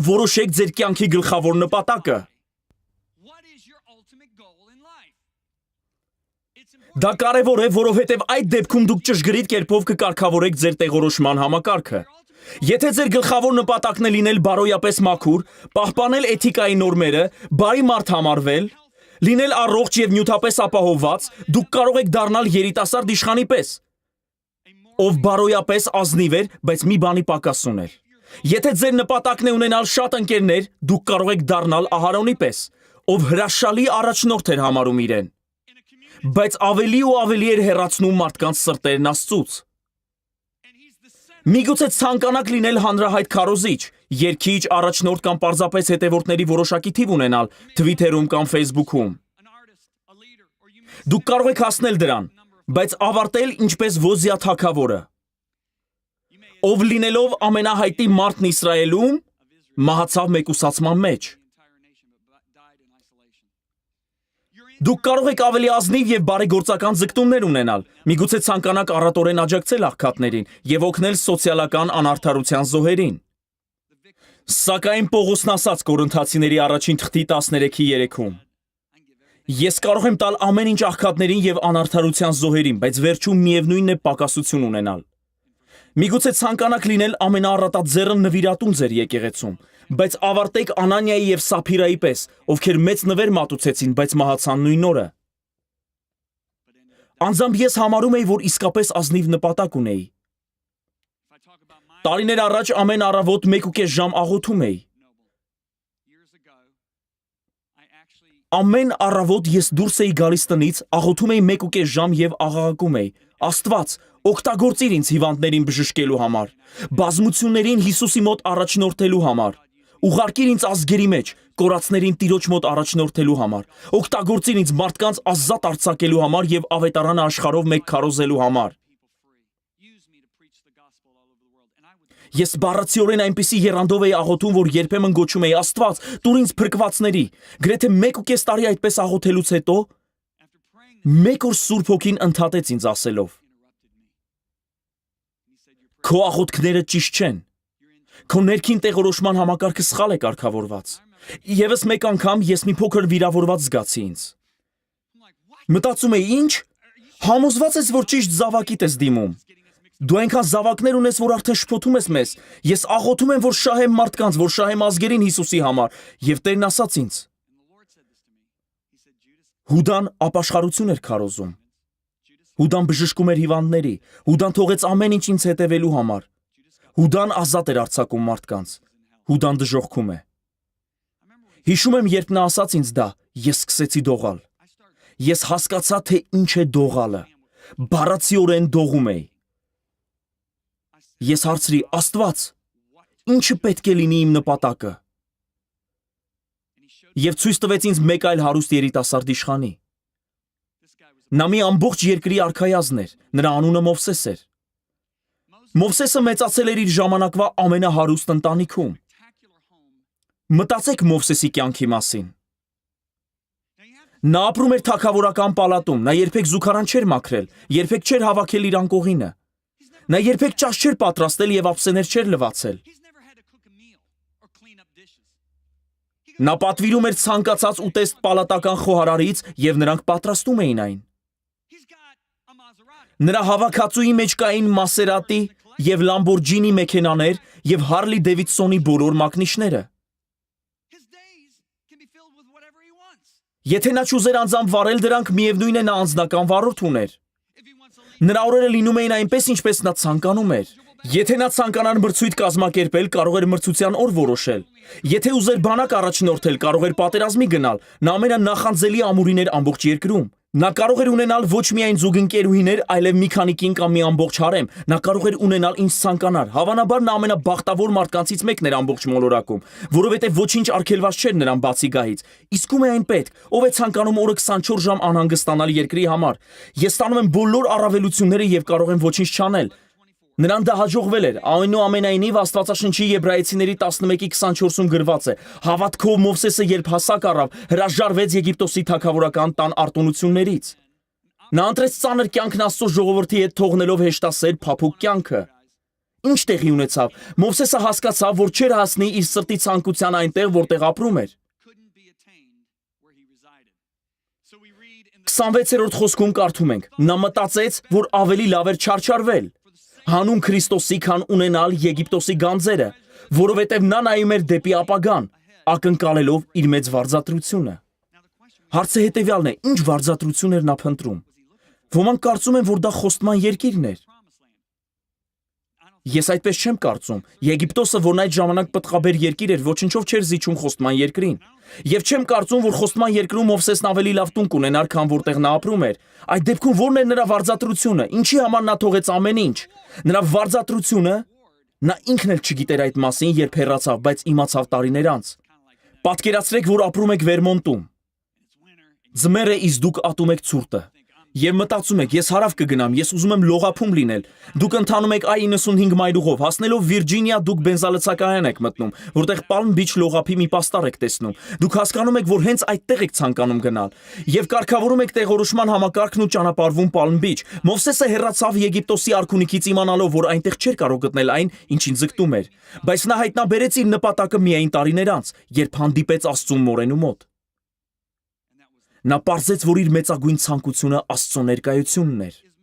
Որոշեք ձեր կյանքի գլխավոր նպատակը։ Դա կարևոր է, որովհետև այդ դեպքում դուք ճշգրիտ կերպով կկարգավորեք ձեր տեղորոշման համակարգը։ Եթե ձեր գլխավոր նպատակն է լինել բարոյապես մաքուր, պահպանել էթիկայի նորմերը, բարի մարդ համարվել, լինել առողջ եւ նյութապես ապահովված, դուք կարող եք դառնալ երիտասարդ իշխանի պես, ով բարոյապես ազնիվ էր, բայց մի բանի պակաս ուներ։ Եթե ձեր նպատակն է ունենալ շատ ընկերներ, դուք կարող եք դառնալ Ահարոնի պես, ով հրաշալի առաջնորդ էր համարում իրեն, բայց ավելի ու ավելի էր հեռացնում մարդկանց սրտերն Աստծուց։ Միգուցե ցանկանաք լինել հանրահայտ քարոզիչ, երգիչ, առաջնորդ կամ պարզապես հետևորդների որոշակի թիվ ունենալ Twitter-ում կամ Facebook-ում։ Դուք կարող եք հասնել դրան, բայց ավարտել ինչպես Ոզիա թագավորը, ով լինելով ամենահայտնի մարդն Իսրայելում, մահացավ մեկուսացման մեջ։ Դուք կարող եք ավելի ազնիվ եւ բարեգործական ձգտումներ ունենալ, միգուցե ցանկանաք առատորեն աջակցել աղքատներին եւ օգնել սոցիալական անարդարության զոհերին։ Սակայն Պողոսն ասաց Կորինթացիների առաջին թղթի 13:3-ում. Ես կարող եմ տալ ամեն ինչ աղքատներին եւ անարդարության զոհերին, բայց վերջում միևնույնն է պակասություն ունենալ։ Միգուցե ցանկանաք լինել ամենաառատաձեռն նվիրատուն ձեր եկեղեցում, բայց ավարտեք Անանիայի եւ Սափիրայի պես, ովքեր մեծ նվեր մատուցեցին, բայց մահացան նույն օրը։ Անձամբ ես համարում էի, որ իսկապես ազնիվ նպատակ ունեի։ Տարիներ առաջ ամեն առավոտ 1.5 ժամ աղոթում էի։ Ամեն առավոտ ես դուրս էի գալիս տնից, աղոթում էի 1.5 ժամ եւ աղաղակում էի. Աստված, օգտագործիր ինձ հիվանդներին բժշկելու համար, բազմություններին Հիսուսի մոտ առաջնորդելու համար, ուղարկիր ինձ ազգերի մեջ, կորածներին Տիրոջ մոտ առաջնորդելու համար, օգտագործիր ինձ մարդկանց ազատ արձակելու համար եւ ավետարանը աշխարհով մեկ քարոզելու համար։ Ես բառացիորեն այնպիսի եռանդով էի աղոթում, որ երբեմն գոչում էի Աստված, տուր ինձ փրկվածների։ Գրեթե 1.5 տարի այդպես աղոթելուց հետո մեկ օր Սուրբ Հոգին ընդհատեց ինձ ասելով. Քո աղոթքները ճիշտ չեն։ Քո ներքին տեղորոշման համակարգը սխալ է կարգավորված։ Եվս մեկ անգամ ես մի փոքր վիրավորված զգացի ինձ։ Մտածում էի, ինչ? Համոզված ես, որ ճիշտ զավակիդ ես դիմում։ Դու այնքան զավակներ ունես, որ արդեն շփոթում ես մեզ։ Ես աղոթում եմ, որ շահեմ մարդկանց, որ շահեմ ազգերին Հիսուսի համար, եւ Տերն ասաց ինձ. Հուդան ապաշխարություն էր քարոզում։ Հուդան բժշկում էր հիվանդների, Հուդան թողեց ամեն ինչ ինձ հետևելու համար։ Հուդան ազատ էր արձակում մարդկանց։ Հուդան դժոխքում է։ Հիշում եմ, երբ նա ասաց ինձ դա, ես սկսեցի դողալ։ Ես հասկացա, թե ինչ է դողալը։ Բառացիորեն դողում էի։ Ես հարցրի, Աստված, ինչը պետք է լինի իմ նպատակը։ Եվ ցույց տվեց ինձ մեկ այլ հարուստ երիտասարդ իշխանի։ Նա մի ամբողջ երկրի արքայազն էր, նրա անունը Մովսես էր։ Մովսեսը մեծացել էր իր ժամանակվա ամենահարուստ ընտանիքում։ Մտածեք Մովսեսի կյանքի մասին։ Նա ապրում էր թագավորական պալատում, նա երբեք զուգարան չէր մաքրել, երբեք չէր հավաքել իր անկողինը։ Նա երբեք ճաշ չէր պատրաստել եւ ափսեներ չէր լվացել։ Նա պատվիրում էր ցանկացած ուտեստ պալատական խոհարարից եւ նրանք պատրաստում էին այն։ Նրա հավաքածուի մեջ կային Մասերատի եւ Լամբորջինի մեքենաներ եւ Հարլի Դեվիդսոնի բոլոր մակնիշները։ Եթե նա չուզեր անձամբ վարել դրանք, միևնույն է նա անձնական վարորդ ուներ։ Նրա օրերը լինում էին այնպես, ինչպես նա ցանկանում էր։ Եթե նա ցանկանար մրցույթ կազմակերպել, կարող էր մրցության օր որոշել։ Եթե ուզեր բանակ առաջնորդել, կարող էր պատերազմի գնալ։ Նա ամենանախանձելի ամուրին էր ամբողջ երկրում։ Նա կարող էր ունենալ ոչ միայն զուգընկերուհիներ, այլև մի քանի կին կամ մի ամբողջ հարեմ։ Նա կարող էր ունենալ ինչ ցանկանար։ Հավանաբար նա ամենաբախտավոր մարդկանցից մեկն էր ամբողջ մոլորակում, որովհետև ոչինչ արգելված չէր նրան բացի գահից։ Իսկում է այն պետք, ով է ցանկանում օրը 24 ժամ անհանգստանալ երկրի համար։ Ես ստանում եմ բոլոր առավելությունները եւ կարող եմ ոչինչ չանել։ Նրան դա հաջողվել էր, այնուամենայնիվ Աստվածաշնչի Եբրայեցիների 11:24-ում գրված է. հավատքով Մովսեսը երբ հասակ առավ, հրաժարվեց Եգիպտոսի թագավորական տան արտոնություններից։ Նա ընտրեց ծանր կյանքն Աստծո ժողովրդի հետ թողնելով հեշտասեր փափուկ կյանքը։ Ինչ տեղի ունեցավ։ Մովսեսը հասկացավ, որ չէր հասնի իր սրտի ցանկության այնտեղ, որտեղ ապրում էր։ 26-րդ խոսքում կարդում ենք. նա մտածեց, որ ավելի լավ էր չարչարվել հանուն Քրիստոսի, քան ունենալ Եգիպտոսի գանձերը, որովհետև նա նայում էր դեպի ապագան, ակնկալելով իր մեծ վարձատրությունը։ Հարցը հետևյալն է. ինչ վարձատրություն էր նա փնտրում։ Ոմանք կարծում են, որ դա խոստման երկիրն էր։ Ես այդպես չեմ կարծում։ Եգիպտոսը, որն այդ ժամանակ պտղաբեր երկիր էր, ոչնչով չէր զիջում խոստման երկրին։ Եվ չեմ կարծում, որ խոստման երկրում Մովսեսն ավելի լավ տուն կունենար, քան որտեղ նա ապրում էր։ Այդ դեպքում ո՞րն էր նրա վարձատրությունը։ Ինչի համար նա թողեց ամեն ինչ։ Նրա վարձատրությունը նա ինքն էլ չգիտեր այդ մասին, երբ հեռացավ, բայց իմացավ տարիներ անց։ Պատկերացրեք, որ ապրում եք Վերմոնտում։ Ձմեռ է, իսկ դուք ատում եք ցուրտը։ Եվ մտածում եք, ես հարավ կգնամ, ես ուզում եմ լողափում լինել։ Դուք ընթանում եք I-95 մայրուղով, հասնելով Վիրջինիա, դուք բենզալցակայան եք մտնում, որտեղ Palm Beach լողափի մի պաստառ եք տեսնում։ Դուք հասկանում եք, որ հենց այդտեղ եք ցանկանում գնալ։ Եվ կարգավորում եք տեղորոշման համակարգն ու ճանապարհվում Palm Beach։ Մովսեսը հեռացավ Եգիպտոսի արքունիքից իմանալով, որ այնտեղ չէր կարող գտնել այն, ինչին ձգտում էր։ Բայց նա հայտնաբերեց իր նպատակը միայն տարիներ անց, երբ հանդիպեց Աստծուն մորենու մոտ։ Նա պարզեց, որ իր մեծագույն ցանկությունը Աստծո ներկայությունն էր։